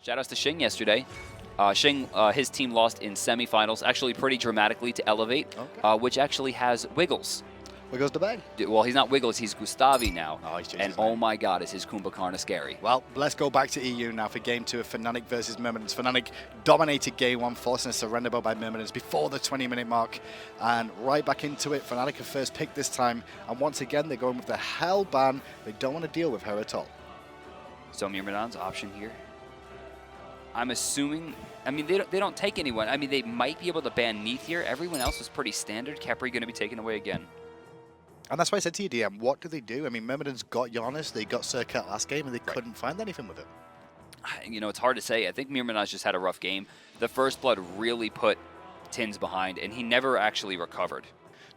Shout outs to Xing yesterday. Xing, his team lost in semifinals, actually pretty dramatically to Elevate, which actually has Wiggles. Wiggles the Bay. Well, he's not Wiggles, he's Gustavi now. Oh, he's changed and his name. oh my god, is his Kumbhakarna scary. Well, let's go back to EU now for game 2 of FNATIC versus Myrmidons. FNATIC dominated game 1, forcing a surrender by Myrmidons before the 20-minute mark. And right back into it, FNATIC have first pick this time. And once again, they're going with the Hell ban. They don't want to deal with her at all. So Myrmidons option here. I'm assuming, I mean, they don't take anyone. I mean, they might be able to ban Neith here. Everyone else was pretty standard. Khepri going to be taken away again. And that's why I said to you, DM, what do they do? I mean, Myrmidons got JAnus, they got Circuit last game, and they couldn't find anything with it. You know, it's hard to say. I think Myrmidons just had a rough game. The First Blood really put Tynz behind, and he never actually recovered.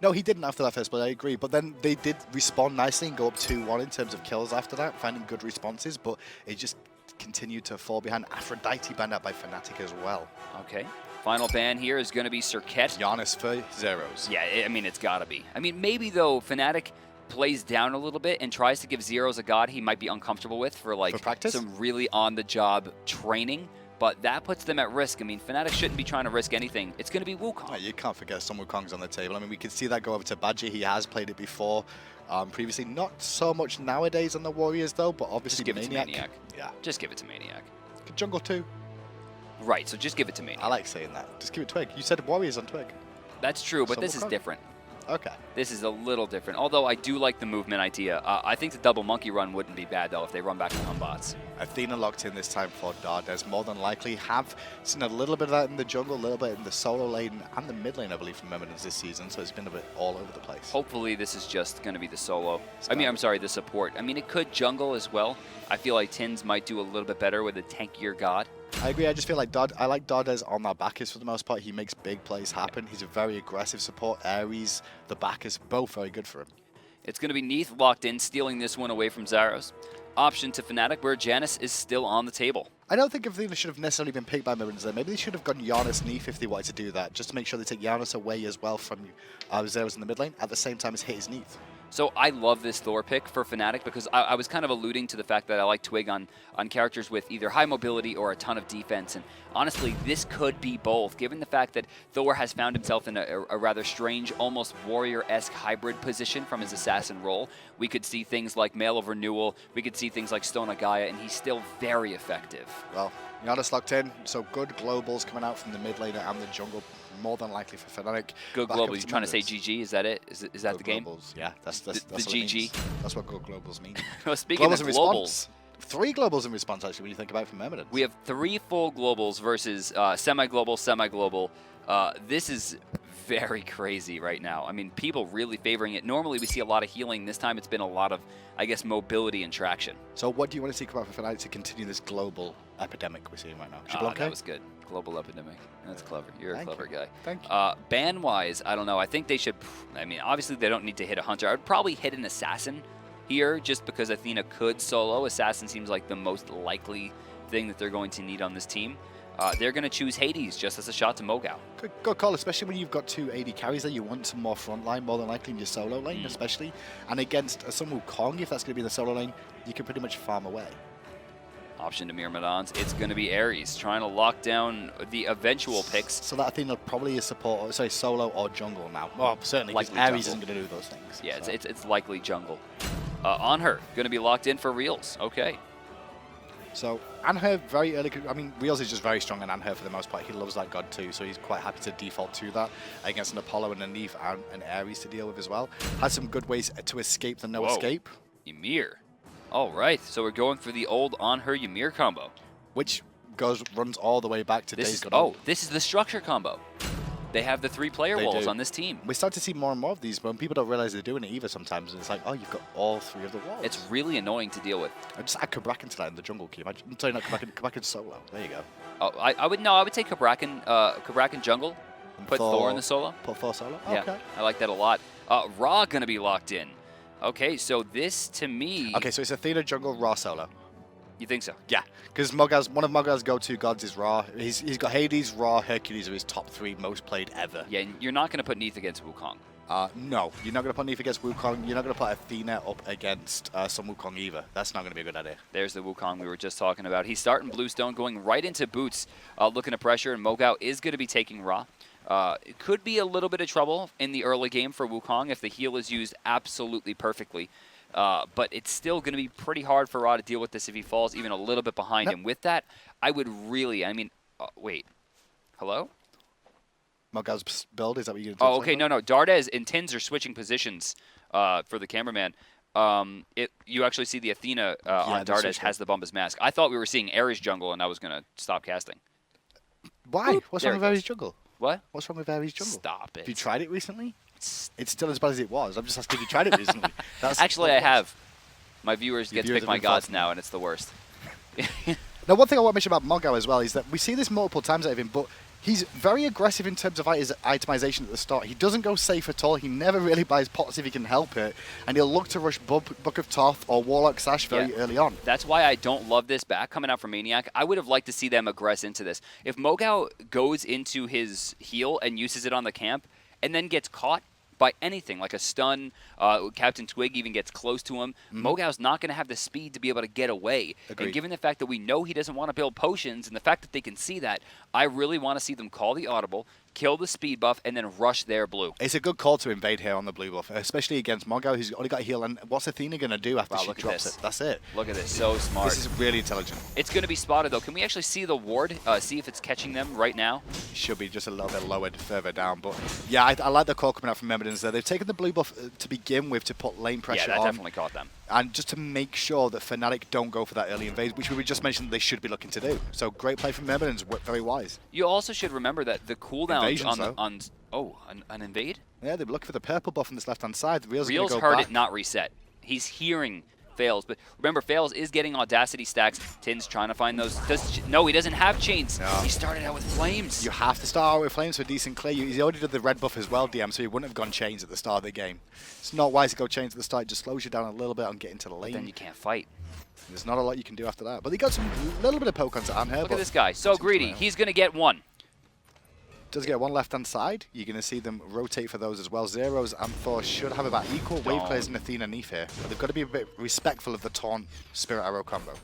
No, he didn't after that First Blood, I agree. But then they did respond nicely and go up 2-1 in terms of kills after that, finding good responses, but it just continued to fall behind. Aphrodite banned out by FNATIC as well. Okay. Final ban here is going to be Circuit. JAnus for Zyrhoes. Yeah, I mean, it's got to be. I mean, maybe, though, FNATIC plays down a little bit and tries to give Zyrhoes a god he might be uncomfortable with for, like, practice? some really on-the-job training. But that puts them at risk. I mean, FNATIC shouldn't be trying to risk anything. It's going to be Wukong. Oh, you can't forget some Wukong's on the table. I mean, we can see that go over to Badgah. He has played it before. Previously, not so much nowadays on the Warriors, though, but obviously Just give maniaKK. it to maniaKK. Yeah. Just give it to maniaKK. Jungle 2. Right, so just give it to maniaKK. I like saying that. Just give it Twig. You said Warriors on Twig. That's true, but So this is Wukong. different. Okay. This is a little different, although I do like the movement idea. I think the double monkey run wouldn't be bad, though, if they run back to Humbots. Athena locked in this time for Dardez. More than likely have seen a little bit of that in the jungle, a little bit in the solo lane and the mid lane, I believe, from Myrmidons this season. So it's been a bit all over the place. Hopefully this is just going to be the solo. I'm sorry, the support. I mean, it could jungle as well. I feel like Tynz might do a little bit better with a tankier god. I agree. I just feel like I like Dardez on that backers for the most part. He makes big plays happen. He's a very aggressive support. Ares, the backers, both very good for him. It's going to be Neith locked in, stealing this one away from Zyrhoes. Option to FNATIC, where JAnus is still on the table. I don't think Athena should have necessarily been picked by Myrmidons there. Maybe they should have gone JAnus Neith if they wanted to do that, just to make sure they take JAnus away as well from Zyrhoes in the mid lane, at the same time as hit his Neith. So I love this Thor pick for FNATIC because I was kind of alluding to the fact that I like Twig on characters with either high mobility or a ton of defense. And honestly, this could be both, given the fact that Thor has found himself in a rather strange, almost warrior-esque hybrid position from his assassin role. We could see things like Mail of Renewal, we could see things like Stone of Gaia, and he's still very effective. Well, JAnus locked in, so good globals coming out from the mid laner and the jungle, more than likely for FNATIC. Good global. You trying to say GG? Is that it? Is that the game? Globals. Yeah, that's the what GG. That's what good globals mean. Well, speaking Globals of in globals, response. 3 globals in response, actually, when you think about it from Myrmidons. we have 3 full globals versus semi-global, semi-global. This is very crazy right now. I mean, people really favoring it. Normally, we see a lot of healing. This time, it's been a lot of, I guess, mobility and traction. So what do you want to see come out for FNATIC to continue this global epidemic we're seeing right now? That was good. Global epidemic. That's clever. You're a clever guy. Thank you. Ban-wise, I don't know. I think they should, I mean, obviously, they don't need to hit a hunter. I would probably hit an assassin here just because Athena could solo. Assassin seems like the most likely thing that they're going to need on this team. They're going to choose Hades just as a shot to LeMoGoW. Good call, especially when you've got 2 AD carries there. You want some more front line, more than likely in your solo lane, especially. And against some Wukong, if that's going to be in the solo lane, you can pretty much farm away. Option to Myrmidons. It's going to be Ares trying to lock down the eventual picks. So that Athena probably is support, sorry, solo or jungle now. Well, certainly, because Likely Ares jungle. isn't going to do those things. Yeah, so. it's likely jungle. Anhur going to be locked in for Realzx. Okay. So Anhur very early. I mean, Realzx is just very strong on Anhur for the most part. He loves that god too, so he's quite happy to default to that against an Apollo and a Neith and an Ares to deal with as well. Has some good ways to escape the no escape. Ymir. All right, so we're going for the old Anhur Ymir combo. Which runs all the way back to Days Gone. Oh, this is the structure combo. They have the 3-player walls on this team. We start to see more and more of these, but people don't realize they're doing it either sometimes. And it's like, oh, you've got all 3 of the walls. It's really annoying to deal with. I just add Kabrakan to that in the jungle. Can you imagine? I'm sorry, not Kabrakan solo. There you go. Oh, I would take Kabrakan jungle. Put Thor in the solo. Put Thor solo? Yeah, Okay. I like that a lot. Ra going to be locked in. Okay, so this to me... Okay, so it's Athena jungle, Ra solo. You think so? Yeah, because one of LeMoGoW's go-to gods is Ra. He's got Hades, Ra, Hercules are his top 3 most played ever. Yeah, and you're not going to put Neith against Wukong. No, you're not going to put Neith against Wukong. You're not going to put Athena up against some Wukong either. That's not going to be a good idea. There's the Wukong we were just talking about. He's starting Bluestone, going right into boots, looking to pressure, and LeMoGoW is going to be taking Ra. It could be a little bit of trouble in the early game for Wukong if the heal is used absolutely perfectly. But it's still going to be pretty hard for Ra to deal with this if he falls even a little bit behind him. With that, I would really, wait. Hello? LeMoGoW's build, is that what you're going to Oh, okay, no. Dardez and Tynz are switching positions for the cameraman. You actually see the Athena on Dardez has the Bumbus mask. I thought we were seeing Ares jungle, and I was going to stop casting. Why? What's wrong with Ares jungle? What? What's wrong with Ares jungle? Stop it. Have you tried it recently? It's still as bad as it was. I'm just asking if you tried it recently. Actually, I have. My viewers get to pick my gods now, and it's the worst. Now, one thing I want to mention about LeMoGoW as well is that we see this multiple times out of him, but he's very aggressive in terms of his itemization at the start. He doesn't go safe at all. He never really buys pots if he can help it, and he'll look to rush Book of Thoth or Warlock Sash very early on. That's why I don't love this back coming out from maniaKK. I would have liked to see them aggress into this. If LeMoGoW goes into his heal and uses it on the camp and then gets caught by anything, like a stun, CaptainTwig even gets close to him, LeMoGoW's not going to have the speed to be able to get away. Agreed. And given the fact that we know he doesn't want to build potions and the fact that they can see that, I really want to see them call the audible, kill the speed buff, and then rush their blue. It's a good call to invade here on the blue buff, especially against LeMoGoW, who's only got a heal. And what's Athena going to do after she drops it? That's it. Look at this. So smart. This is really intelligent. It's going to be spotted, though. Can we actually see the ward, see if it's catching them right now? Should be just a little bit lowered further down. But yeah, I like the call coming out from Myrmidons there. They've taken the blue buff to begin with to put lane pressure on. Yeah, that definitely caught them. And just to make sure that FNATIC don't go for that early invade, which we just mentioned they should be looking to do. So great play from Myrmidons, very wise. You also should remember that the cooldowns on an invade? Yeah, they were looking for the purple buff on this left-hand side. Real's heard it not reset. He's hearing FaIles, but remember, FaIles is getting Audacity stacks. Tynz trying to find those. No, he doesn't have chains. No. He started out with flames. You have to start out with flames for decent clear. He already did the red buff as well, DM, so he wouldn't have gone chains at the start of the game. It's not wise to go chains at the start. It just slows you down a little bit on getting to the lane. But then you can't fight. There's not a lot you can do after that. But he got some little bit of poke onto Anhur. Look at this guy, so greedy. He's going to get one. Does get one left-hand side. You're going to see them rotate for those as well. Zyrhoes and Thor should have about equal wave players in Athena and Neith here. But they've got to be a bit respectful of the Taunt Spirit Arrow combo.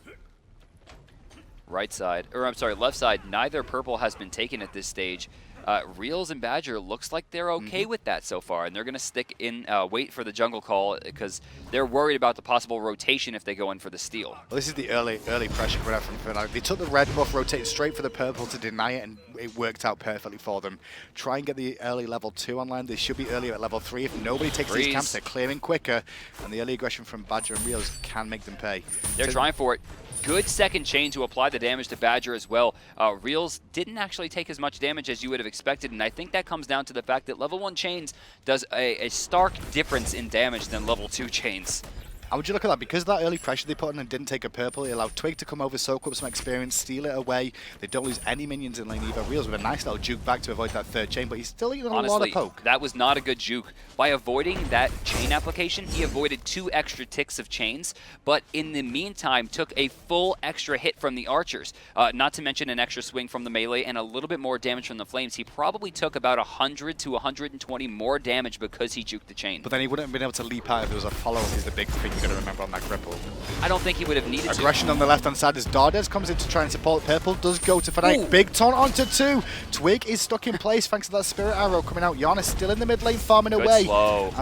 Right side, or I'm sorry, left side, neither purple has been taken at this stage. Realzx and Badgah looks like they're okay with that so far, and they're going to stick in, wait for the jungle call because they're worried about the possible rotation if they go in for the steal. Well, this is the early pressure coming out from FNATIC. They took the red buff, rotated straight for the purple to deny it, and it worked out perfectly for them. Try and get the early level 2 online. They should be earlier at level 3. If nobody takes these camps, they're clearing quicker, and the early aggression from Badgah and Realzx can make them pay. They're trying for it. Good second chain to apply the damage to Badgah as well. Realzx didn't actually take as much damage as you would have expected, and I think that comes down to the fact that level 1 chains does a stark difference in damage than level 2 chains. How would you look at that? Because of that early pressure they put in and didn't take a purple, it allowed Twig to come over, soak up some experience, steal it away. They don't lose any minions in lane either. Realzx with a nice little juke back to avoid that third chain, but he's still eating a lot of poke. That was not a good juke. By avoiding that chain application, he avoided 2 extra ticks of chains, but in the meantime took a full extra hit from the archers. Not to mention an extra swing from the melee and a little bit more damage from the flames. He probably took about 100 to 120 more damage because he juked the chain. But then he wouldn't have been able to leap out if there was a follow-up is the big thing you've got to remember on that cripple. I don't think he would have needed to. Aggression on the left-hand side as Dardez comes in to try and support. Purple does go to FNATIC. Big taunt onto 2. Twig is stuck in place thanks to that Spirit Arrow coming out. JAnus still in the mid lane farming away. Slow.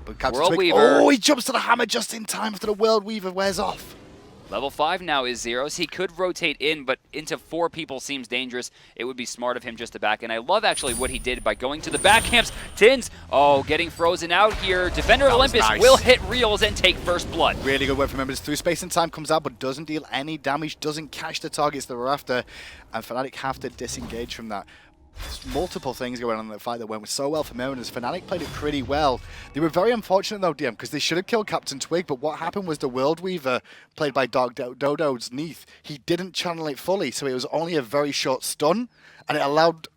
But Captain World Twig, Weaver. he jumps to the hammer just in time after the World Weaver wears off. Level 5 now is Zyrhoes. He could rotate in, but into 4 people seems dangerous. It would be smart of him just to back. And I love actually what he did by going to the back camps. Tynz, getting frozen out here. Defender Olympus will hit Realzx and take first blood. Really good work from members. Through space and time comes out, but doesn't deal any damage, doesn't catch the targets that we're after. And FNATIC have to disengage from that. There's multiple things going on in the fight that went so well for Myrmidons. FNATIC played it pretty well. They were very unfortunate though, DM, because they should have killed CaptainTwig, but what happened was the World Weaver, played by Dark Dodo's Neith, he didn't channel it fully, so it was only a very short stun, and it allowed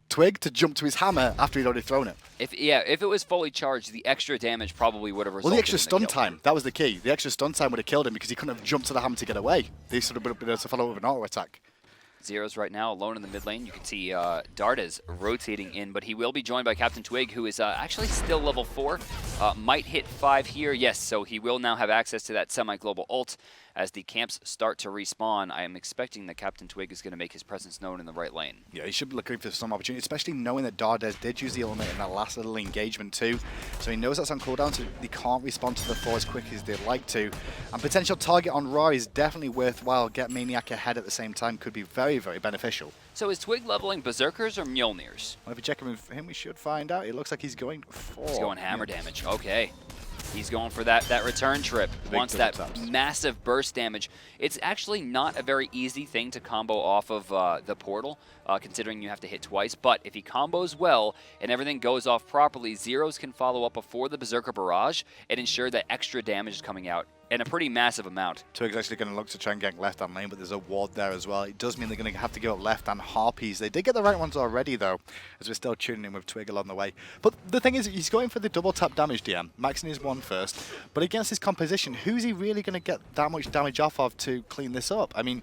Twig to jump to his hammer after he'd already thrown it. If it was fully charged, the extra damage probably would have resulted. Well, the extra stun time, that was the key. The extra stun time would have killed him because he couldn't have jumped to the hammer to get away. He sort of would have been able to follow with an auto attack. Zyrhoes right now alone in the mid lane. You can see Dardez rotating in, but he will be joined by CaptainTwig, who is actually still level 4. Might hit 5 here. Yes, so he will now have access to that semi-global ult. As the camps start to respawn, I am expecting that CaptainTwig is going to make his presence known in the right lane. Yeah, he should be looking for some opportunity, especially knowing that Dardez did use the ultimate in that last little engagement too. So he knows that's on cooldown, so they can't respond to the Thor as quick as they'd like to. And potential target on Ra is definitely worthwhile. Get maniaKK ahead at the same time could be very, very beneficial. So is Twig leveling Berserkers or Mjolnirs? Well, if we check in with him, we should find out. It looks like he's going for... He's going hammer damage. Okay. He's going for that return trip. Wants that massive burst damage. It's actually not a very easy thing to combo off of the portal, considering you have to hit twice. But if he combos well and everything goes off properly, Zyrhoes can follow up before the Berserker Barrage and ensure that extra damage is coming out in a pretty massive amount. Twig's actually going to look to try and gank left-hand lane, but there's a ward there as well. It does mean they're going to have to give up left-hand Harpies. They did get the right ones already, though, as we're still tuning in with Twig along the way. But the thing is, he's going for the double-tap damage DM, maxing his one first. But against his composition, who's he really going to get that much damage off of to clean this up? I mean,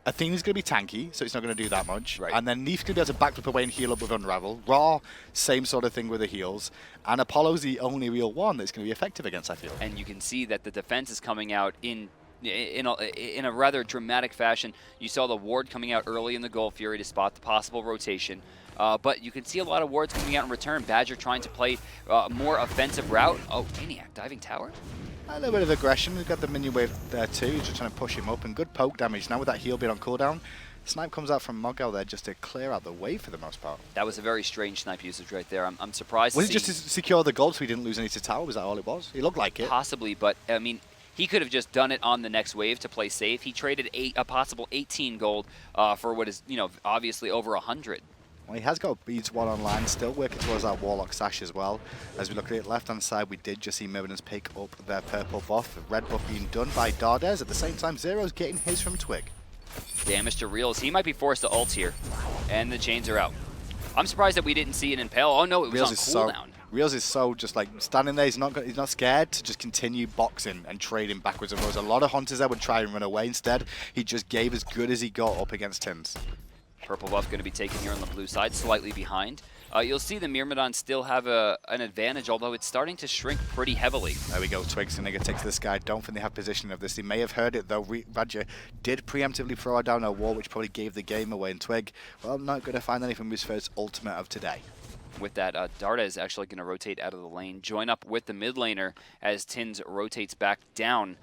Athena's going to be tanky, so it's not going to do that much. Right. And then Neith's going to be able to backflip away and heal up with Unravel. Ra, same sort of thing with the heals. And Apollo's the only real one that's going to be effective against, I feel. And you can see that the defense is coming out in a rather dramatic fashion. You saw the ward coming out early in the Gold Fury to spot the possible rotation. But you can see a lot of wards coming out in return. Badgah trying to play more offensive route. Oh, maniaKK diving tower. A little bit of aggression. We've got the minion wave there too, just trying to push him up, and good poke damage. Now with that heal being on cooldown, snipe comes out from LeMoGoW there just to clear out the way for the most part. That was a very strange snipe usage right there. I'm surprised Was to it just to secure the gold so he didn't lose any to tower? Was that all it was? He looked like it. Possibly, but I mean, he could have just done it on the next wave to play safe. He traded a possible 18 gold for what is, obviously over 100. Well, he has got Beads 1 online, still working towards that Warlock Sash as well. As we look at it, left-hand side, we did just see Myrmidons pick up their purple buff. The red buff being done by Dardez. At the same time, Zyrhoes getting his from Twig. Damage to Realzx. He might be forced to ult here. And the chains are out. I'm surprised that we didn't see an Impale. Oh no, it was on cooldown. Realzx is so just like standing there. He's not scared to just continue boxing and trading backwards and forwards. A lot of hunters there would try and run away. Instead, he just gave as good as he got up against Tynz. Purple buff going to be taken here on the blue side, slightly behind. You'll see the Myrmidons still have an advantage, although it's starting to shrink pretty heavily. There we go, Twig's going to take this guy. Don't think they have positioning of this. They may have heard it, though. Badgah did preemptively throw down a wall, which probably gave the game away. And Twig, well, not going to find anything with his first ultimate of today. With that, Dardez is actually going to rotate out of the lane, join up with the mid laner as Tynz rotates back down.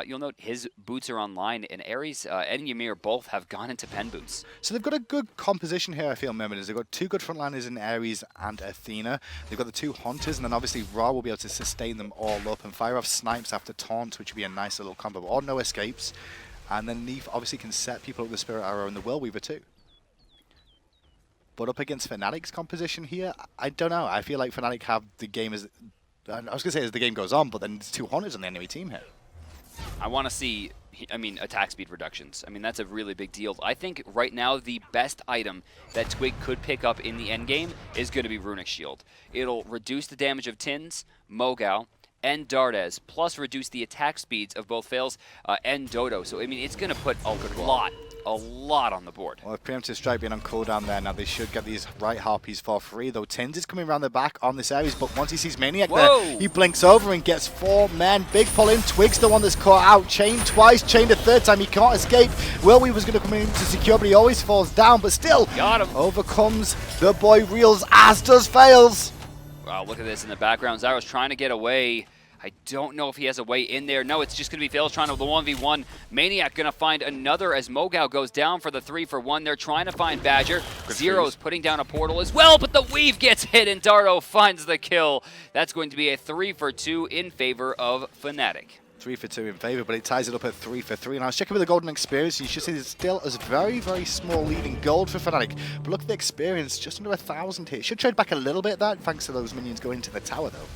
You'll note his boots are online, and Ares and Ymir both have gone into pen boots. So they've got a good composition here, I feel, Myrmidons. They've got two good frontliners in Ares and Athena. They've got the two hunters, and then obviously Ra will be able to sustain them all up and fire off snipes after taunt, which would be a nice little combo, or no escapes. And then Neith obviously can set people up with the Spirit Arrow and the Whirlweaver too. But up against FNATIC's composition here, I don't know. I feel like FNATIC have the game as... I was going to say as the game goes on, but then there's two hunters on the enemy team here. I want to see, attack speed reductions. That's a really big deal. I think right now the best item that Twig could pick up in the endgame is going to be Runic Shield. It'll reduce the damage of Tynz, LeMoGoW, and Dardez, plus reduce the attack speeds of both LeFaeles and Dodo. So, it's going to put a lot on the board. Well, with Preemptive Strike being on cooldown there, now they should get these right Harpies for free, though Tynz is coming around the back on this Ares, but once he sees maniaKK there, he blinks over and gets 4 men. Big pull in, Twig's the one that's caught out, chained twice, chained a third time, he can't escape. Whirlweaver was going to come in to secure, but he always falls down, but still, got him. Overcomes the boy Realzx, as does LeFaeles. Wow, look at this in the background. Zyrhoes trying to get away. I don't know if he has a way in there. No, it's just going to be LeFaeles trying to the 1v1. maniaKK going to find another as LeMoGoW goes down for the 3-for-1. They're trying to find Badgah. Zyrhoes putting down a portal as well, but the weave gets hit and Dardo finds the kill. That's going to be a 3-for-2 in favor of FNATIC. 3-for-2 in favor, but it ties it up at 3-for-3. And I was checking with the golden experience, and you should see there's still a very, very small lead in gold for FNATIC. But look at the experience, just under 1,000 here. Should trade back a little bit, that, thanks to those minions going into the tower, though.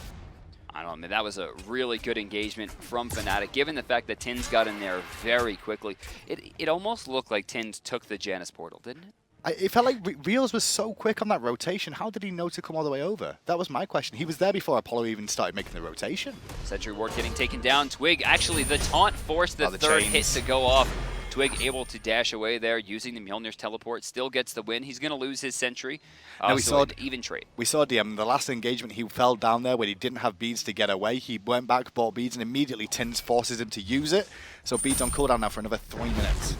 I don't know, that was a really good engagement from FNATIC, given the fact that Tynz got in there very quickly. It almost looked like Tynz took the Janus portal, didn't it? It felt like Realzx was so quick on that rotation. How did he know to come all the way over? That was my question. He was there before Apollo even started making the rotation. Sentry Ward getting taken down. Twig, actually, the taunt forced the third hit to go off. Twig able to dash away there using the Mjolnir's teleport, still gets the win. He's going to lose his sentry. No, we saw an even trade. We saw the last engagement, he fell down there when he didn't have beads to get away. He went back, bought beads, and immediately Tynz forces him to use it. So beads on cooldown now for another 3 minutes.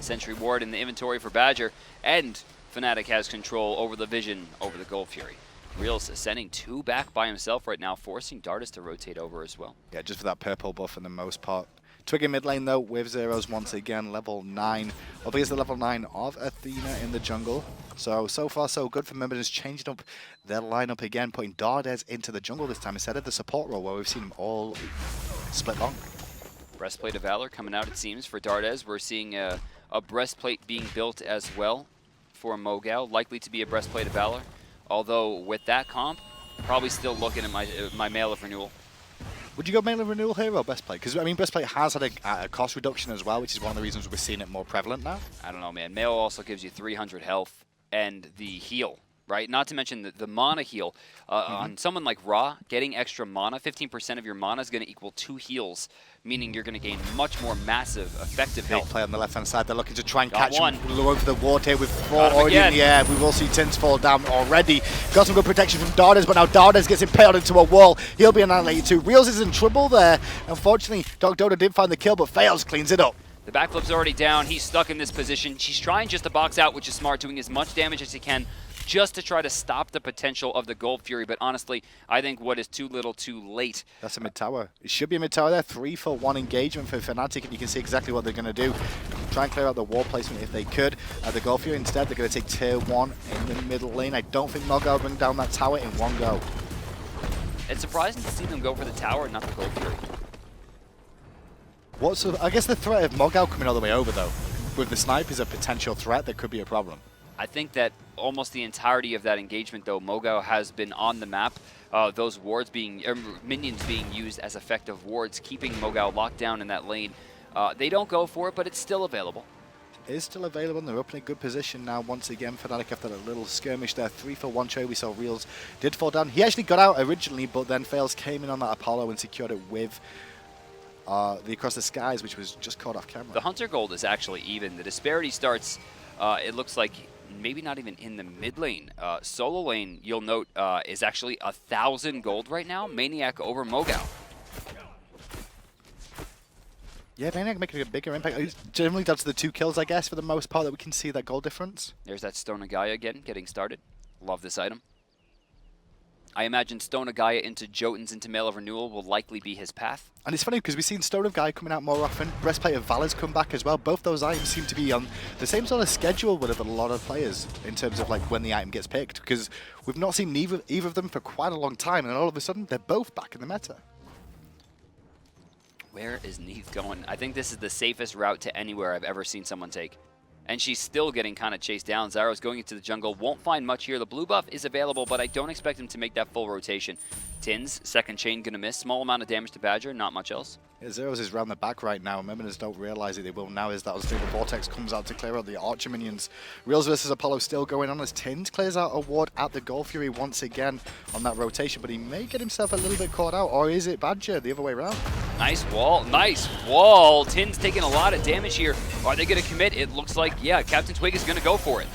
Sentry ward in the inventory for Badgah, and FNATIC has control over the vision over the Gold Fury. Realzx sending 2 back by himself right now, forcing Dardez to rotate over as well. Yeah, just for that purple buff for the most part. Twig in mid lane though with Zyrhoes once again, level 9. Up against the level 9 of Athena in the jungle. So far so good for Myrmidons, changing up their lineup again, putting Dardez into the jungle this time instead of the support role where we've seen him all split long. Breastplate of Valor coming out, it seems, for Dardez. We're seeing a breastplate being built as well for LeMoGoW, likely to be a Breastplate of Valor. Although with that comp, probably still looking at my Mail of Renewal. Would you go Mail of Renewal here or Breastplate? Because, I mean, Breastplate has had a cost reduction as well, which is one of the reasons we're seeing it more prevalent now. I don't know, man. Mail also gives you 300 health and the heal, right? Not to mention the mana heal. On someone like Ra, getting extra mana, 15% of your mana is going to equal 2 heals, meaning you're going to gain much more massive, effective health. Big play on the left-hand side. They're looking to try and Got catch one. him. Going for the ward here with 4 already in the air. We will see Tynz fall down already. Got some good protection from Dardez, but now Dardez gets impaled into a wall. He'll be annihilated too. Realzx is in trouble there. Unfortunately, Dodo did find the kill, but LeFaeles cleans it up. The backflip's already down. He's stuck in this position. She's trying just to box out, which is smart, doing as much damage as he can just to try to stop the potential of the Gold Fury. But honestly, I think what is too little too late. That's a mid-tower. It should be a mid-tower there. 3-for-1 engagement for FNATIC, and you can see exactly what they're going to do. Try and clear out the wall placement if they could. The Gold Fury instead, they're going to take tier 1 in the middle lane. I don't think LeMoGoW will bring down that tower in one go. It's surprising to see them go for the tower and not the Gold Fury. I guess the threat of LeMoGoW coming all the way over, though, with the snipe is a potential threat that could be a problem. I think that almost the entirety of that engagement, though, LeMoGoW has been on the map. Those wards minions being used as effective wards, keeping LeMoGoW locked down in that lane. They don't go for it, but it's still available. It is still available, and they're up in a good position now once again. FNATIC after a little skirmish there. 3-for-1 trade. We saw Realzx did fall down. He actually got out originally, but then LeFaeles came in on that Apollo and secured it with the Across the Skies, which was just caught off camera. The Hunter Gold is actually even. The disparity starts, it looks like, maybe not even in the mid lane. Solo lane, you'll note, is actually 1,000 gold right now. maniaKK over LeMoGoW. Yeah, maniaKK making a bigger impact. Generally, that's the 2 kills, I guess, for the most part, that we can see that goal difference. There's that Stone of Gaia again, getting started. Love this item. I imagine Stone of Gaia into Jotuns into Mail of Renewal will likely be his path. And it's funny because we've seen Stone of Gaia coming out more often. Breastplate of Valor's come back as well. Both those items seem to be on the same sort of schedule with a lot of players in terms of like when the item gets picked, because we've not seen either of them for quite a long time, and all of a sudden they're both back in the meta. Where is Neith going? I think this is the safest route to anywhere I've ever seen someone take. And she's still getting kind of chased down. Zyrhoes going into the jungle. Won't find much here. The blue buff is available, but I don't expect him to make that full rotation. Tynz, second chain going to miss. Small amount of damage to Badgah, not much else. Yeah, Zyrhoes is round the back right now. Myrmidons don't realize it. They will now as that unstable vortex comes out to clear out the Archer minions. Realzx versus Apollo still going on as Tynz clears out a ward at the Gold Fury once again on that rotation, but he may get himself a little bit caught out, or is it Badgah the other way around? Nice wall, nice wall. Tynz taking a lot of damage here. Are they going to commit? It looks like, yeah, CaptainTwig is going to go for it.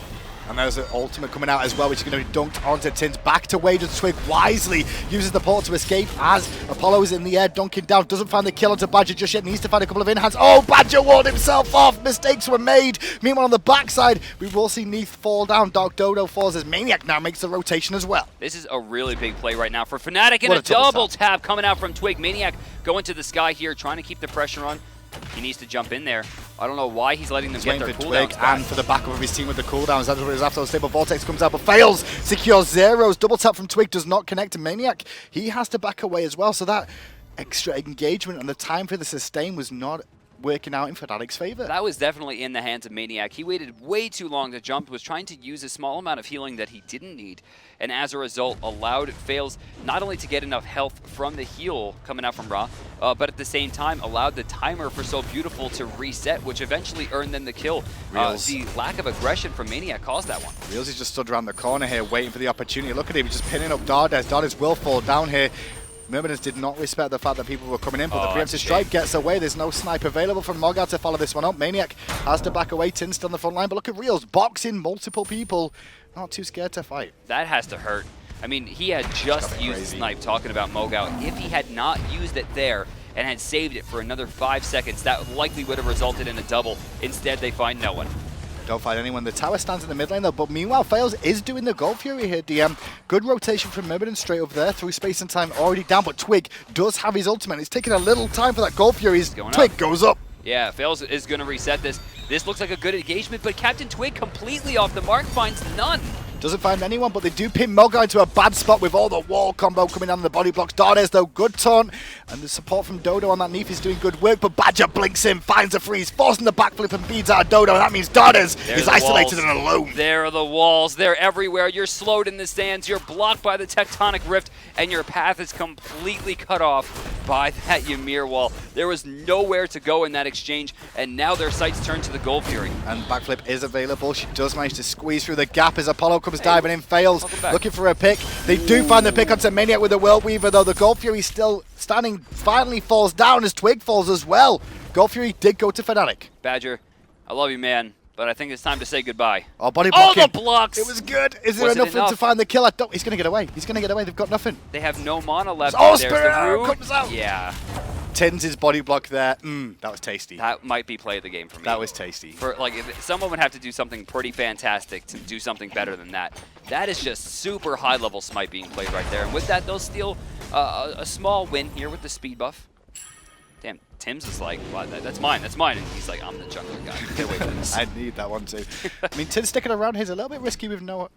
And there's an ultimate coming out as well, which is going to be dunked onto Tynz. Back to Wade, and Twig wisely uses the port to escape as Apollo is in the air, dunking down. Doesn't find the kill onto Badgah just yet. Needs to find a couple of in-hands. Oh, Badgah walled himself off. Mistakes were made. Meanwhile, on the backside, we will see Neith fall down. Dark Dodo falls as maniaKK now makes the rotation as well. This is a really big play right now for FNATIC, and a double tap coming out from Twig. maniaKK going to the sky here, trying to keep the pressure on. He needs to jump in there. I don't know why he's letting them get their cooldowns back. And for the backup of his team with the cooldowns. That's what it is after the stable vortex comes out, but fails. Secures Zyrhoes. Double tap from Twig does not connect to maniaKK. He has to back away as well. So that extra engagement and the time for the sustain was not working out in FNATIC's favor. That was definitely in the hands of maniaKK. He waited way too long to jump, was trying to use a small amount of healing that he didn't need, and as a result allowed LeFaeles not only to get enough health from the heal coming out from Ra, but at the same time allowed the timer for So Beautiful to reset, which eventually earned them the kill. The lack of aggression from maniaKK caused that one. Realzx is just stood around the corner here waiting for the opportunity. Look at him, he's just pinning up Dardez. Dardez will fall down here. Myrmidons did not respect the fact that people were coming in, but the preemptive shame. strike gets away. There's no snipe available from LeMoGoW to follow this one up. maniaKK has to back away. Tynz still on the front line, but look at Realzx boxing multiple people. Not too scared to fight. That has to hurt. I mean, he had just used the snipe, talking about LeMoGoW. If he had not used it there and had saved it for another 5 seconds, that likely would have resulted in a double. Instead, they find no one. Don't find anyone. The tower stands in the mid lane though, but meanwhile, LeFaeles is doing the Gold Fury here, DM. Good rotation from Myrmidons straight over there, through space and time already down, but Twig does have his ultimate. It's taking a little time for that Gold Fury. Twig goes up. Yeah, FNATIC is going to reset this. This looks like a good engagement, but CaptainTwig completely off the mark, finds none. Doesn't find anyone, but they do pin LeMoGoW into a bad spot with all the wall combo coming down the body blocks. Dardez, though, good taunt. And the support from Dodo on that Neith is doing good work, but Badgah blinks in, finds a freeze, forcing the backflip and beads out of Dodo. And that means Dardez is isolated and alone. There are the walls. They're everywhere. You're slowed in the stands. You're blocked by the tectonic rift, and your path is completely cut off by that Ymir wall. There was nowhere to go in that exchange, and now their sights turn to the Gold Fury. And backflip is available. She does manage to squeeze through the gap as Apollo comes diving in, fails, looking for a pick. They do find the pick onto maniaKK with the World Weaver, though the Gold Fury still standing, finally falls down as Twig falls as well. Gold Fury did go to FNATIC. Badger, I love you, man, but I think it's time to say goodbye. Oh, body blocking. Oh, the blocks! It was good. Is there enough to find the kill? He's going to get away. He's going to get away. They've got nothing. They have no mana left. Oh, There's Spirit the Arrow root. comes out. Yeah. Tynz' body block there. That was tasty. That might be play of the game for me. That was tasty. For like, if someone would have to do something pretty fantastic to do something better than that. That is just super high-level smite being played right there. And with that, they'll steal a small win here with the speed buff. Damn, Tynz is like, well, that's mine, that's mine. And he's like, I'm the jungler guy. Get away from this. I need that one too. I mean, Tynz sticking around here is a little bit risky with no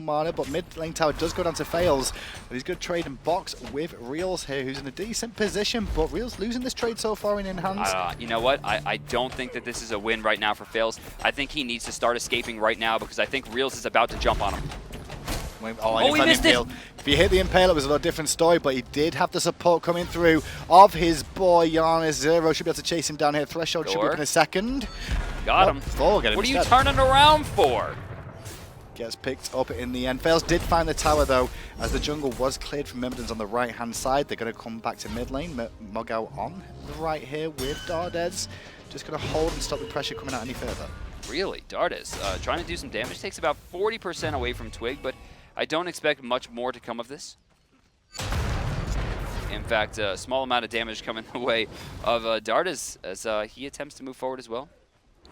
mana, but mid lane tower does go down to LeFaeles. But he's going to trade and box with Realzx here, who's in a decent position, but Realzx losing this trade so far in hands. You know what? I don't think that this is a win right now for LeFaeles. I think he needs to start escaping right now because I think Realzx is about to jump on him. Oh, he missed it! If he hit the Impale, it was a lot different story, but he did have the support coming through of his boy JAnus. Zyrhoes should be able to chase him down here. Threshold should be up in a second. Got him. Thor, get him what are you instead. turning around for? Gets picked up in the end. LeFaeles did find the tower though, as the jungle was cleared from Myrmidons on the right hand side. They're going to come back to mid lane. LeMoGoW on the right here with Dardez. Just going to hold and stop the pressure coming out any further. Really, Dardez trying to do some damage. Takes about 40% away from Twig, but I don't expect much more to come of this. In fact, a small amount of damage coming the way of Dardez as he attempts to move forward as well.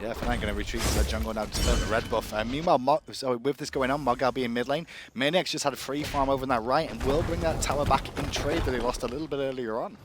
Yeah, FNATIC going to retreat to the jungle now to turn the red buff. Meanwhile, so with this going on, LeMoGoW being mid lane, maniaKK's just had a free farm over on that right and will bring that tower back in trade that he lost a little bit earlier on.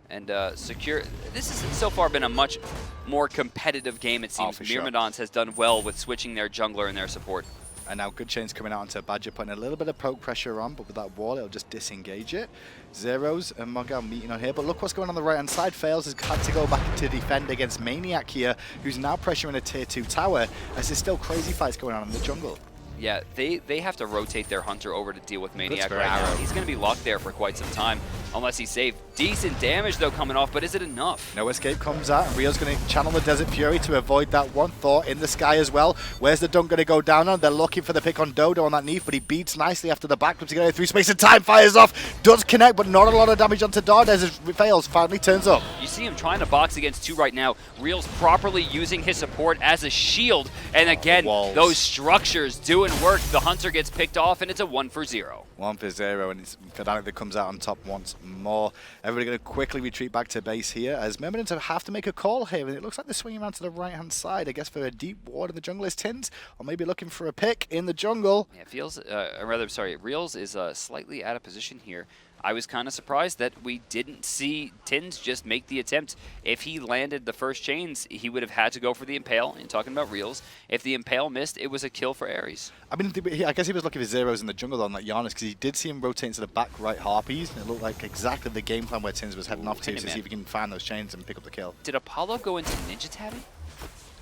And secure. This has so far been a much more competitive game, it seems. Myrmidons has done well with switching their jungler and their support. And now good chains coming out onto Badgah, putting a little bit of poke pressure on, but with that wall, it'll just disengage it. Zyrhoes and LeMoGoW meeting on here, but look what's going on the right-hand side. LeFaeles has had to go back to defend against maniaKK here, who's now pressuring a tier 2 tower, as there's still crazy fights going on in the jungle. Yeah, they have to rotate their hunter over to deal with maniaKK right now. He's going to be locked there for quite some time, unless he's saved. Decent damage, though, coming off, but is it enough? No escape comes out, and Rio's going to channel the Desert Fury to avoid that one. Thor in the sky as well. Where's the dunk going to go down on? They're looking for the pick on Dodo on that Neith, but he beats nicely after the backflip to get it through space and time. Fires off, does connect, but not a lot of damage onto Dardez as LeFaeles finally turns up. You see him trying to box against 2 right now. Realzx properly using his support as a shield, and again, those structures doing work. The hunter gets picked off, and it's a 1 for 0. 1 for 0, and it's FNATIC that comes out on top once more. Everybody going to quickly retreat back to base here, as Myrmidons have to make a call here, and it looks like they're swinging around to the right-hand side, I guess for a deep ward in the jungle is Tynz, or maybe looking for a pick in the jungle. Yeah, it feels, Realzx is slightly out of position here. I was kind of surprised that we didn't see Tynz just make the attempt. If he landed the first chains, he would have had to go for the Impale, and talking about Realzx. If the Impale missed, it was a kill for Ares. I mean, I guess he was looking for Zyrhoes in the jungle on that JAnus, because he did see him rotate into the back right Harpies, and it looked like exactly the game plan where Tynz was heading off to see if he can find those chains and pick up the kill. Did Apollo go into Ninja Tabby?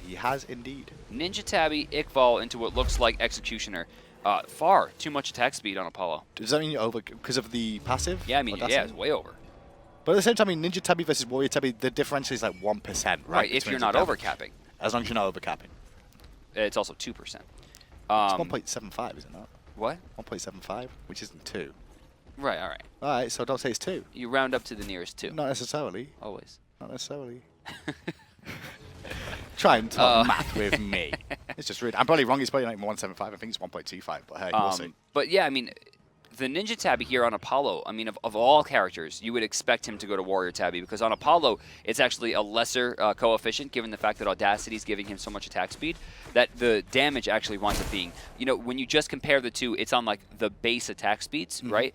He has indeed. Ninja Tabby, Iqbal into what looks like Executioner. Far too much attack speed on Apollo. Does that mean you're over because of the passive? Yeah, I mean, yeah, it's way over. But at the same time, I mean, Ninja Tabby versus Warrior Tabby, the differential is like 1%, right? If you're not overcapping. As long as you're not overcapping. It's also 2%. It's 1.75, is it not? What? 1.75, which isn't 2. Right, all right. All right, so don't say it's 2. You round up to the nearest 2. Not necessarily. Always. Not necessarily. Try and talk math with me. It's just rude. I'm probably wrong. It's probably not even 175. I think it's 1.25. But hey, we'll see. But yeah, I mean, the Ninja Tabby here on Apollo, I mean, of all characters, you would expect him to go to Warrior Tabby because on Apollo, it's actually a lesser coefficient given the fact that Audacity is giving him so much attack speed that the damage actually winds up being, you know, when you just compare the two, it's on like the base attack speeds, right?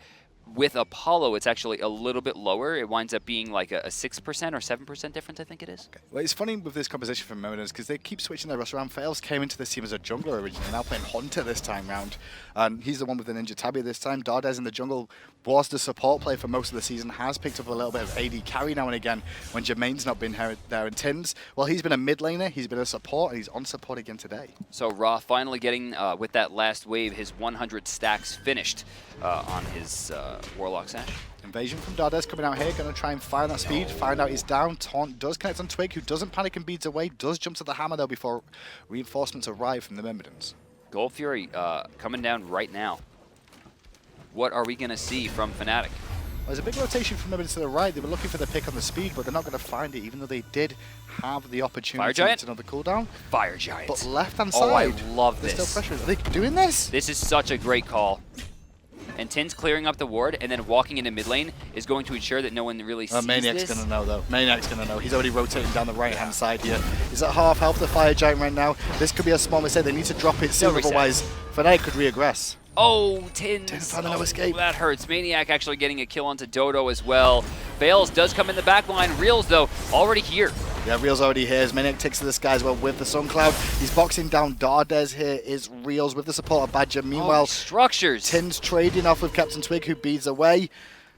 With Apollo, it's actually a little bit lower. It winds up being like a 6% or 7% difference, I think it is. Okay. Well, it's funny with this composition from Myrmidons because they keep switching their roster around. LeFaeles came into this team as a jungler originally, now playing Hunter this time round. And he's the one with the Ninja Tabby this time. Dardez in the jungle was the support player for most of the season, has picked up a little bit of AD carry now and again when Jermaine's not been there in Tynz. Well, he's been a mid laner, he's been a support, and he's on support again today. So Ra finally getting, with that last wave, his 100 stacks finished on his Warlock Sash. Invasion from Dardez coming out here, going to try and find that speed, find out he's down. Taunt does connect on Twig, who doesn't panic and beads away, does jump to the hammer though before reinforcements arrive from the Myrmidons. Gold Fury coming down right now. What are we going to see from FNATIC? Well, there's a big rotation from Myrmidons to the right. They were looking for the pick on the speed, but they're not going to find it, even though they did have the opportunity Fire Giant? to another cooldown. Fire Giant. But left-hand side, oh, I love they're this. still pressuring. Are they doing this? This is such a great call. And Tynz clearing up the ward and then walking into mid lane is going to ensure that no one really sees Maniac's this. going to know, though. Maniac's going to know. He's already rotating down the right-hand side here. He's at half health, the Fire Giant right now. This could be a small mistake. They need to drop it soon, otherwise FNATIC could reaggress. Oh, Tynz. Found no escape. That hurts. maniaKK actually getting a kill onto Dodo as well. LeFaeles does come in the back line. Realzx, though, already here. Yeah, Realzx already here. As maniaKK takes to the sky as well with the Sun Cloud. He's boxing down Dardez here. Is Realzx with the support of Badgah. Meanwhile, structures. Tynz trading off with CaptainTwig, who beads away.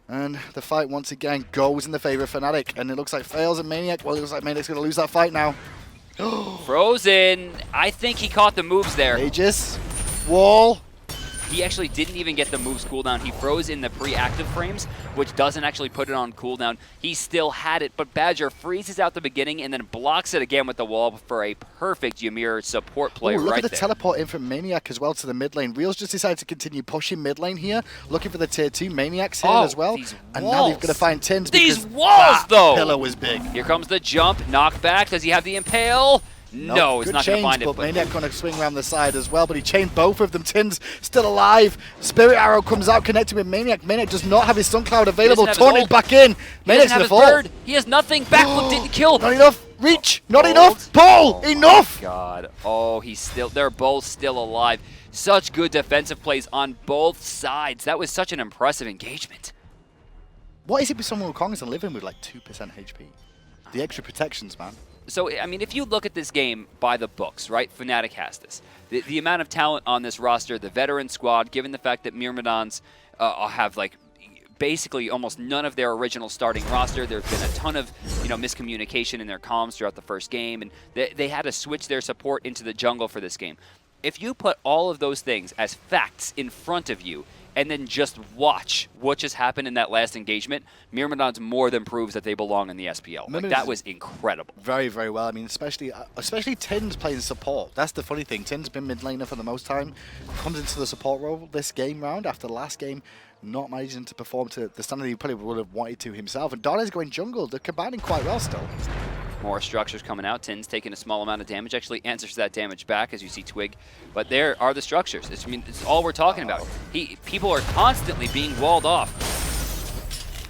And the fight once again goes in the favor of FNATIC. And it looks like FaElz and maniaKK. Well, it looks like maniaKK's going to lose that fight now. Frozen. I think he caught the moves there. Aegis. Wall. He actually didn't even get the moves cooldown. He froze in the pre-active frames, which doesn't actually put it on cooldown. He still had it, but Badgah freezes out the beginning and then blocks it again with the wall for a perfect Ymir support play look right at the there. teleport in from maniaKK as well to the mid lane. Realzx just decided to continue pushing mid lane here, looking for the tier 2. maniaKK's here as well. And now they're going to find Tynz. These walls, though! Pillar was big. Here comes the jump, knock back. Does he have the impale? No, it's not going to find it. But maniaKK going to swing around the side as well, but he chained both of them. Tynz still alive. Spirit Arrow comes out, connecting with maniaKK. maniaKK does not have his Sun Cloud available. Taunted back in. maniaKK's going to fall. Bird. He has nothing. Backflip didn't kill. Not enough. Reach. Not enough. Pull. Enough. Oh, God. Oh, they're both still alive. Such good defensive plays on both sides. That was such an impressive engagement. What is it with someone Wukong is living with like 2% HP? The extra protections, man. So, I mean, if you look at this game by the books, right, FNATIC has this. The amount of talent on this roster, the veteran squad, given the fact that Myrmidons have, like, basically almost none of their original starting roster. There's been a ton of, miscommunication in their comms throughout the first game, and they had to switch their support into the jungle for this game. If you put all of those things as facts in front of you, and then just watch what just happened in that last engagement, Myrmidons more than proves that they belong in the SPL. Like, that was incredible. Very, very well. I mean, especially Tynz playing support. That's the funny thing. Tynz been mid laner for the most time. Comes into the support role this game round after the last game, not managing to perform to the standard he probably would have wanted to himself. And Dardez going jungle. They're combining quite well still. More structures coming out. Tynz taking a small amount of damage. Actually answers that damage back, as you see Twig. But there are the structures. It's all we're talking about. People are constantly being walled off.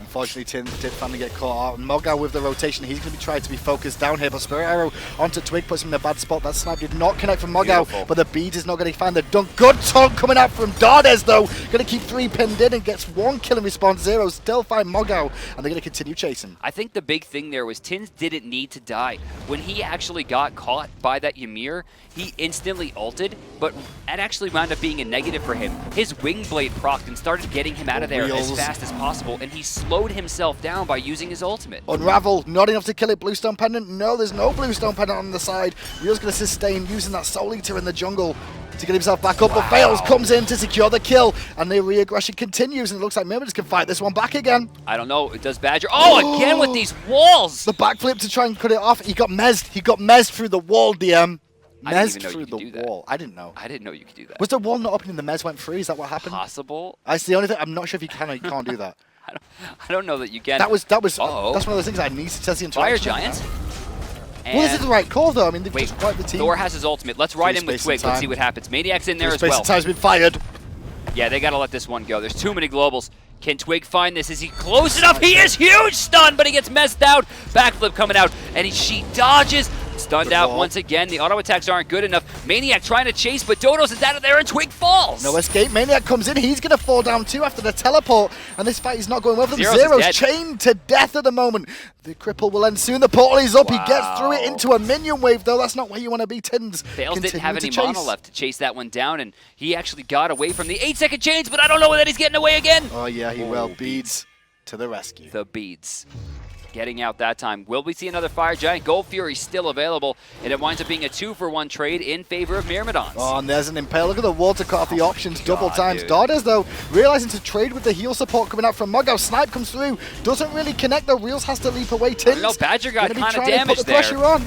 Unfortunately, Tynz did finally get caught out. And LeMoGoW with the rotation, he's going to be trying to be focused down here. But Spirit Arrow onto Twig puts him in a bad spot. That snipe did not connect from LeMoGoW, but the bead is not going to find the dunk. Good taunt coming out from Dardez, though. Going to keep 3 pinned in and gets 1 kill in response. Zyrhoes still find LeMoGoW, and they're going to continue chasing. I think the big thing there was Tynz didn't need to die. When he actually got caught by that Ymir, he instantly ulted, but that actually wound up being a negative for him. His Wing Blade procced and started getting him out of there as fast as possible, and he slowed himself down by using his ultimate. Unravel, not enough to kill it. Bluestone Pendant, no, there's no Bluestone Pendant on the side. Real's going to sustain using that Soul Eater in the jungle to get himself back up, but FaElz comes in to secure the kill, and the re-aggression continues, and it looks like Myrmidons can fight this one back again. I don't know, it does Badgah. Oh, again with these walls! The backflip to try and cut it off. He got mezzed through the wall, DM. Mez through the wall. I didn't know. I didn't know you could do that. Was the wall not opening? The Mez went free. Is that what happened? Possible. That's the only thing. I'm not sure if you can or you can't do that. I don't know that you can. That was. That's one of those things I need to test the interaction. Fire Giant. Well, this is the right call, though. I mean, they've just wiped the team. Thor has his ultimate. Let's ride in with Twig. Let's see what happens. Maniac's in there as well. Space and time's been fired. Yeah, they got to let this one go. There's too many globals. Can Twig find this? Is he close enough? He is huge stun, but he gets messed out. Backflip coming out, and she dodges. Stunned out once again. The auto attacks aren't good enough. maniaK trying to chase, but Dodos is out of there, and Twig falls. No escape. maniaK comes in. He's going to fall down too after the teleport, and this fight is not going well for them. Zyrhoes chained to death at the moment. The cripple will end soon. The portal is up. He gets through it into a minion wave, though. That's not where you want to be. Tynz LeFaeles didn't have any mana left to chase that one down, and he actually got away from the 8-second chains, but I don't know that he's getting away again. Oh, yeah, he will. Beads to the rescue. The beads. Getting out that time. Will we see another Fire Giant? Gold Fury still available, and it winds up being a 2-for-1 trade in favor of Myrmidons. Oh, and there's an Impale. Look at the wall to cut off the options double times. Dardez, though, realizing to trade with the heal support coming out from LeMoGoW. Snipe comes through. Doesn't really connect, though. Reals has to leap away. Tynz. No, Badgah got kind of damaged there. Put the pressure on.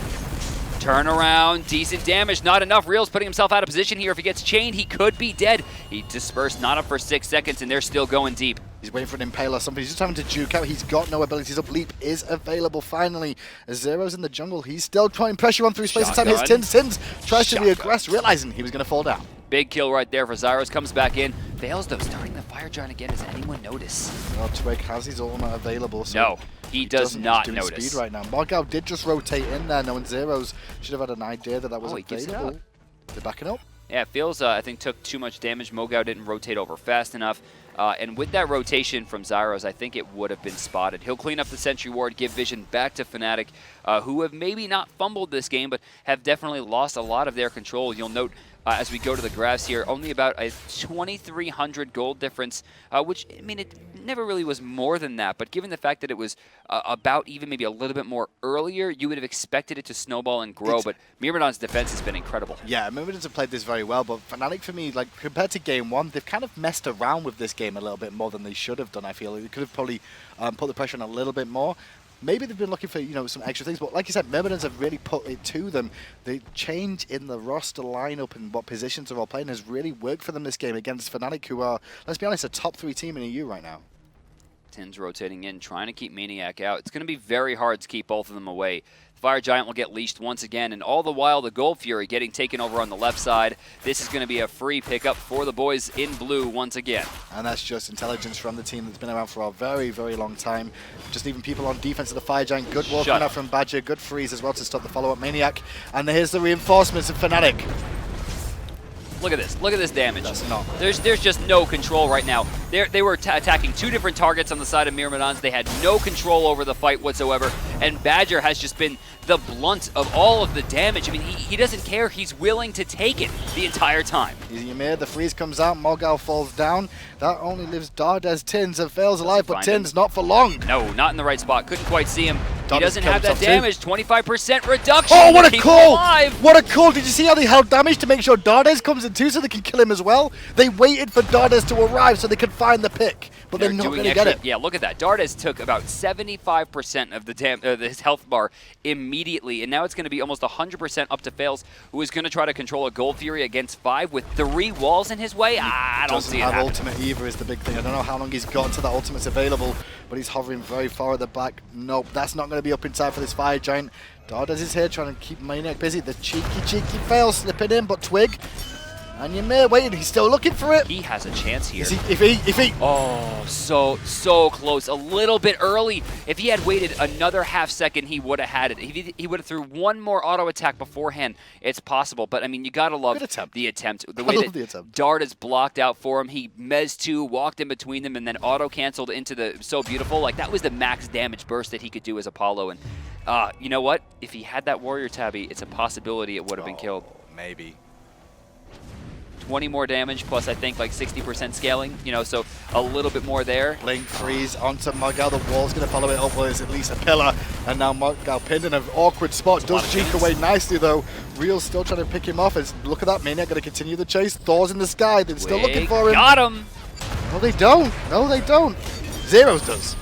Turn around, decent damage, not enough. Real's putting himself out of position here. If he gets chained, he could be dead. He dispersed, not up for 6 seconds, and they're still going deep. He's waiting for an Impale or something. He's just having to juke out. He's got no abilities up. Leap is available finally. Zyrhoes in the jungle. He's still trying pressure on through space and time. Here's Tynz. Tynz tries to reaggress, realizing he was going to fall down. Big kill right there for Zyrhoes. Comes back in. FNATIC, though, starting the Fire Giant again. Does anyone notice? Well, Twig has his ultimate available. So no, he does not notice. Speed right now. LeMoGoW did just rotate in there, knowing Zyrhoes should have had an idea that was available. They're backing up. Yeah, it feels, I think, took too much damage. LeMoGoW didn't rotate over fast enough. And with that rotation from Zyrhoes, I think it would have been spotted. He'll clean up the Sentry Ward, give vision back to FNATIC, who have maybe not fumbled this game, but have definitely lost a lot of their control. You'll note as we go to the graphs here, only about a 2,300 gold difference, which, I mean, it never really was more than that, but given the fact that it was about even maybe a little bit more earlier, you would have expected it to snowball and grow, but Myrmidons' defense has been incredible. Yeah, Myrmidons have played this very well, but FNATIC, for me, like, compared to Game 1, they've kind of messed around with this game a little bit more than they should have done, I feel. They could have probably put the pressure on a little bit more. Maybe they've been looking for, some extra things, but like you said, Myrmidons have really put it to them. The change in the roster lineup and what positions they're all playing has really worked for them this game against FNATIC, who are, let's be honest, a top 3 team in EU right now. Tynz rotating in, trying to keep maniaKK out. It's going to be very hard to keep both of them away. The Fire Giant will get leashed once again, and all the while the Gold Fury getting taken over on the left side. This is going to be a free pickup for the boys in blue once again. And that's just intelligence from the team that's been around for a very, very long time. Just even people on defense of the Fire Giant. Good wall coming out from Badgah, good freeze as well to stop the follow-up maniaKK. And here's the reinforcements of FNATIC. Look at this. Look at this damage. That's not. There's just no control right now. They were attacking 2 different targets on the side of Myrmidons. They had no control over the fight whatsoever. And Badgah has just been the blunt of all of the damage. I mean, he doesn't care. He's willing to take it the entire time. He's Ymir. The freeze comes out. LeMoGoW falls down. That only leaves Dardez. Tynz and FNATIC alive, but Tynz not for long. No, not in the right spot. Couldn't quite see him. He doesn't have that damage. 25% reduction. Oh, what a call! What a call! Did you see how they held damage to make sure Dardez comes in too so they can kill him as well? They waited for Dardez to arrive so they could find the pick, but they're not going to get it. Yeah, look at that. Dardez took about 75% of his health bar immediately, and now it's going to be almost 100% up to FNATIC, who is going to try to control a Gold Fury against 5 with 3 walls in his way. I don't see it happen. Doesn't have ultimate either is the big thing. I don't know how long he's got until that ultimate's available, but he's hovering very far at the back. Nope, that's not going to be up in time for this Fire Giant. Dardez is here trying to keep maniaKK busy. The cheeky fail slipping in, but Twig and Ymir waiting. He's still looking for it. He has a chance here. If he. Oh, so close. A little bit early. If he had waited another half second, he would have had it. He would have threw one more auto attack beforehand. It's possible, but I mean, you gotta love the attempt. The way that Dardez blocked out for him, he Mez 2 walked in between them and then auto canceled into the So Beautiful. Like, that was the max damage burst that he could do as Apollo. And you know what? If he had that Warrior Tabby, it's a possibility it would have been killed. Maybe. 20 more damage plus I think like 60% scaling, so a little bit more there. Blink freeze onto LeMoGoW. The wall's going to follow it up with at least a pillar. And now LeMoGoW pinned in an awkward spot. Does cheek away nicely though. Real's still trying to pick him off. Look at that, maniaKK going to continue the chase. Thor's in the sky. They're still looking for him. Got him. No, they don't. No, they don't. Zyrhoes does.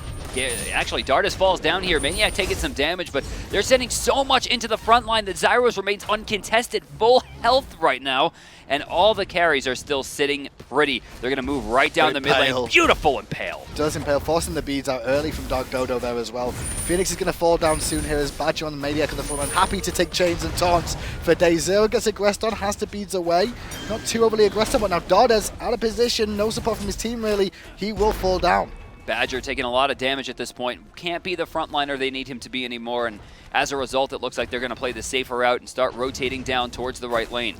Actually, Dardez falls down here. maniaKK taking some damage, but they're sending so much into the front line that Zyrhoes remains uncontested, full health right now, and all the carries are still sitting pretty. They're going to move right down the mid lane. Beautiful Impale. Does Impale, forcing the beads out early from Dark Dodo there as well. Phoenix is going to fall down soon here as Badgah on maniaKK on the front line. Happy to take chains and taunts for day 0. Gets aggressed on, has the beads away. Not too overly aggressive, but now Dardez out of position. No support from his team really. He will fall down. Badgah taking a lot of damage at this point. Can't be the frontliner they need him to be anymore, and as a result, it looks like they're going to play the safer route and start rotating down towards the right lane.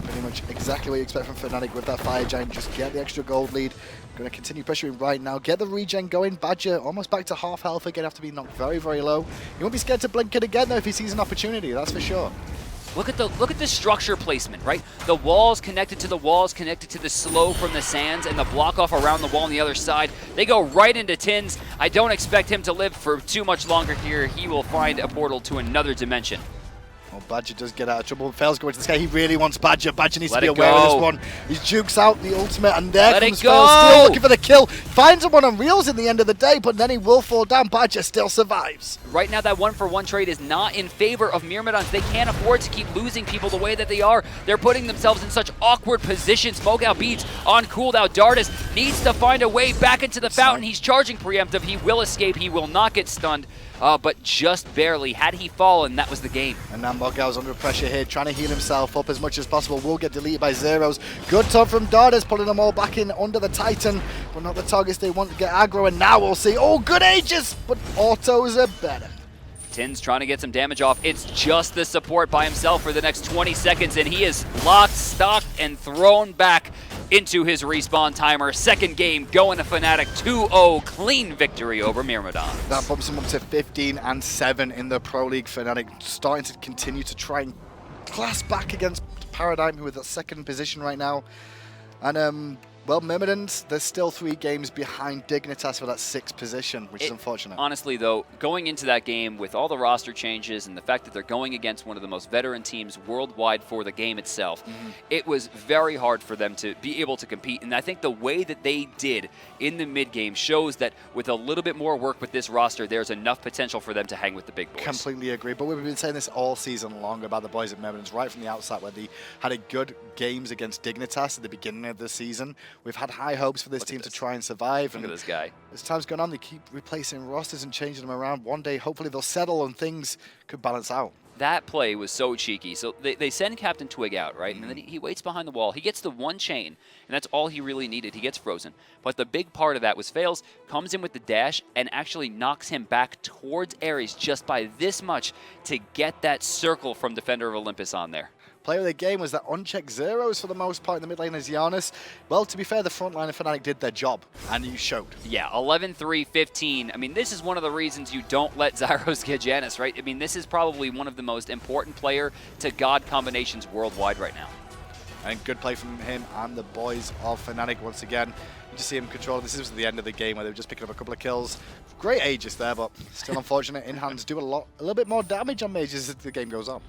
Pretty much exactly what you expect from FNATIC with that Fire Giant. Just get the extra gold lead. Going to continue pressuring right now. Get the regen going. Badgah almost back to half health again after being knocked very, very low. He won't be scared to blink it again though if he sees an opportunity, that's for sure. Look at the structure placement, right? The walls connected to the walls, connected to the slow from the sands, and the block off around the wall on the other side. They go right into Tynz. I don't expect him to live for too much longer here. He will find a portal to another dimension. Well, Badgah does get out of trouble. FaeLes going to the sky. He really wants Badgah. Badgah needs to be Let it aware of go. this one. He jukes out the ultimate, and there Let comes it go. FaeLes, still looking for the kill. Finds one on Realzx in the end of the day, but then he will fall down. Badgah still survives. Right now, that 1-for-1 trade is not in favor of Myrmidons. They can't afford to keep losing people the way that they are. They're putting themselves in such awkward positions. LeMoGoW beats on cooldown. Dardez needs to find a way back into the fountain. He's charging preemptive. He will escape. He will not get stunned, but just barely. Had he fallen, that was the game. And now LeMoGoW's under pressure here, trying to heal himself up as much as possible. Will get deleted by Zyrhoes. Good taunt from Dardez, pulling them all back in under the Titan, but not the targets they want to get aggro. And now we'll see. Oh, good Aegis, but autos are better. Tynz trying to get some damage off. It's just the support by himself for the next 20 seconds, and he is locked, stocked, and thrown back into his respawn timer. Second game going to FNATIC. 2-0 clean victory over Myrmidons. That bumps him up to 15-7 in the Pro League. FNATIC starting to continue to try and class back against Paradigm, who is at second position right now. And well, Myrmidons, they're still 3 games behind Dignitas for that 6th position, which is unfortunate. Honestly, though, going into that game with all the roster changes and the fact that they're going against one of the most veteran teams worldwide for the game itself, it was very hard for them to be able to compete. And I think the way that they did in the mid-game shows that with a little bit more work with this roster, there's enough potential for them to hang with the big boys. Completely agree. But we've been saying this all season long about the boys at Myrmidons, right from the outset, where they had a good games against Dignitas at the beginning of the season. We've had high hopes for this team to try and survive. Look at this guy. As time's gone on, they keep replacing rosters and changing them around. One day, hopefully, they'll settle and things could balance out. That play was so cheeky. So they send CaptainTwig out, right? And then he waits behind the wall. He gets the one chain, and that's all he really needed. He gets frozen. But the big part of that was FaeLes comes in with the dash and actually knocks him back towards Ares just by this much to get that circle from Defender of Olympus on there. Player of the game was that unchecked Zyrhoes for the most part in the mid lane as JAnus. Well, to be fair, the front line of FNATIC did their job, and you showed. Yeah, 11-3-15. I mean, this is one of the reasons you don't let Zyrhoes get JAnus, right? I mean, this is probably one of the most important player-to-god combinations worldwide right now. And good play from him and the boys of FNATIC once again. You just see him control. This is the end of the game where they were just picking up a couple of kills. Great Aegis there, but still unfortunate. In-hands do a little bit more damage on mages as the game goes on.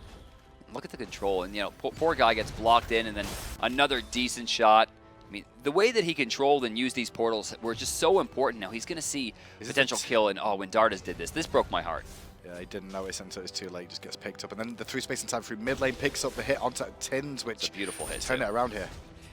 Look at the control, and you know, poor guy gets blocked in, and then another decent shot. I mean, the way that he controlled and used these portals were just so important. Now he's going to see potential kill, and oh, when Dardez did this broke my heart. Yeah, he didn't notice until it's too late. Just gets picked up, and then the through space and time through mid lane picks up the hit onto Tynz, which it's a beautiful hit. Turn it around here.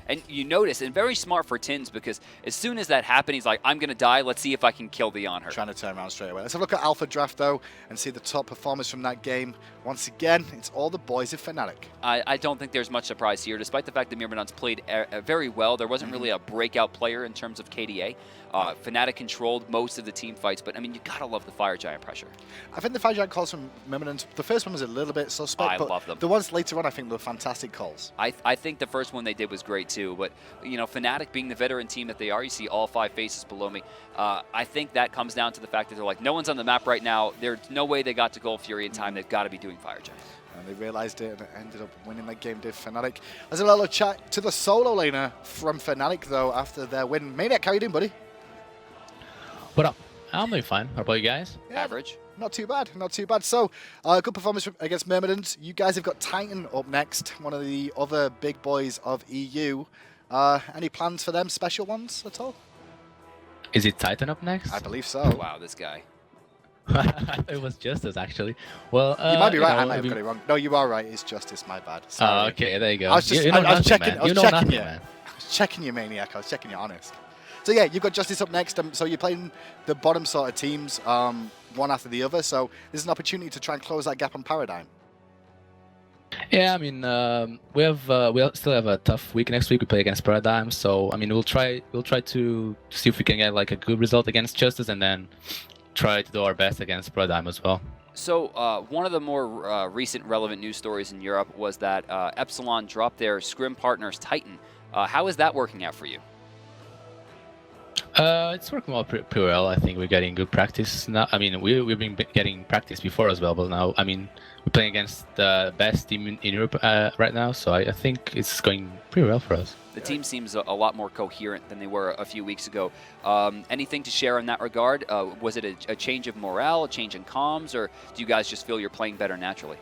And you notice, and very smart for Tynz, because as soon as that happened, he's like, I'm going to die. Let's see if I can kill the Anhur. Trying to turn around straight away. Let's have a look at Alpha Draft, though, and see the top performers from that game. Once again, it's all the boys of FNATIC. I don't think there's much surprise here. Despite the fact that Myrmidons played very well, there wasn't really a breakout player in terms of KDA. FNATIC controlled most of the team fights, but I mean, you gotta love the Fire Giant pressure. I think the Fire Giant calls from Myrmidons, the first one was a little bit suspect, but love them. The ones later on, I think, were fantastic calls. I think the first one they did was great too, but you know, FNATIC being the veteran team that they are, you see all 5 faces below me. I think that comes down to the fact that they're like, no one's on the map right now. There's no way they got to Gold Fury in time. They've got to be doing Fire Giant. And they realized it and ended up winning that game, did FNATIC. There's a little chat to the solo laner from FNATIC, though, after their win. maniaKK, how you doing, buddy? What up? I'm doing fine. How about you guys? Yeah, average. Not too bad, not too bad. So, good performance against Myrmidons. You guys have got Titan up next, one of the other big boys of EU. Any plans for them, special ones at all? Is it Titan up next? I believe so. Wow, this guy. It was Justice, actually. Well, You might be right. know, I might have got it wrong. No, you are right. It's Justice. My bad. Oh, Sorry. okay, there you go. I was just you know I was nothing, checking. man. I was You know checking nothing, you. man. I was checking you, Maniac. I was checking you, honest. So yeah, you've got Justice up next. So you're playing the bottom sort of teams, one after the other. So this is an opportunity to try and close that gap on Paradigm. Yeah, I mean, we still have a tough week next week. We play against Paradigm, so I mean, we'll try to see if we can get like a good result against Justice, and then try to do our best against Paradigm as well. So one of the more recent relevant news stories in Europe was that Epsilon dropped their scrim partners Titan. How is that working out for you? It's working well, pretty well. I think we're getting good practice now. I mean, we've been getting practice before as well, but now, I mean, we're playing against the best team in Europe right now, so I think it's going pretty well for us. The team seems a lot more coherent than they were a few weeks ago. Anything to share in that regard? Was it a change of morale, a change in comms, or do you guys just feel you're playing better naturally?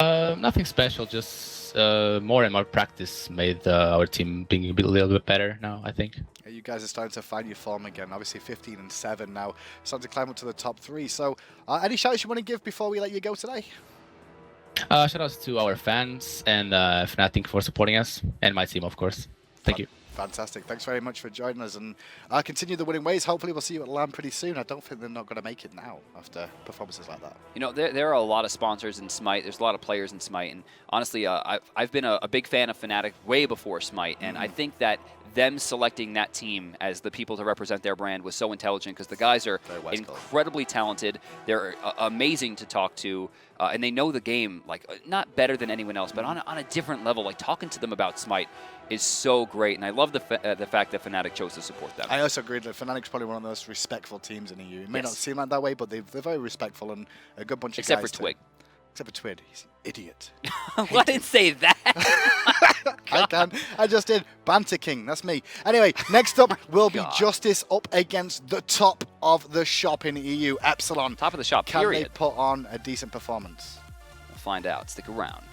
Nothing special, just more and more practice made our team being a little bit better now, I think. You guys are starting to find your form again. Obviously 15 and 7 now, starting to climb up to the top 3. So any shouts you want to give before we let you go today? Shout outs to our fans and FNATIC for supporting us, and my team, of course. Thank you. Fantastic. Thanks very much for joining us, and continue the winning ways. Hopefully we'll see you at LAN pretty soon. I don't think they're not going to make it now after performances like that. You know, there are a lot of sponsors in Smite. There's a lot of players in Smite, and honestly, I've been a big fan of FNATIC way before Smite, and I think that them selecting that team as the people to represent their brand was so intelligent, because the guys are incredibly talented. They're amazing to talk to, and they know the game, like, not better than anyone else, but on a different level. Like, talking to them about Smite is so great, and I love the fact that FNATIC chose to support them. I also agree that FNATIC's probably one of the most respectful teams in EU. It may not seem like that way, but they're very respectful and a good bunch of guys. Except for Twig. Except for Twig. He's an idiot. Well, I didn't say that. I just did. Banter King. That's me. Anyway, next up will be Justice up against the top of the shop in EU, Epsilon. Top of the shop, Can period. they put on a decent performance? We'll find out. Stick around.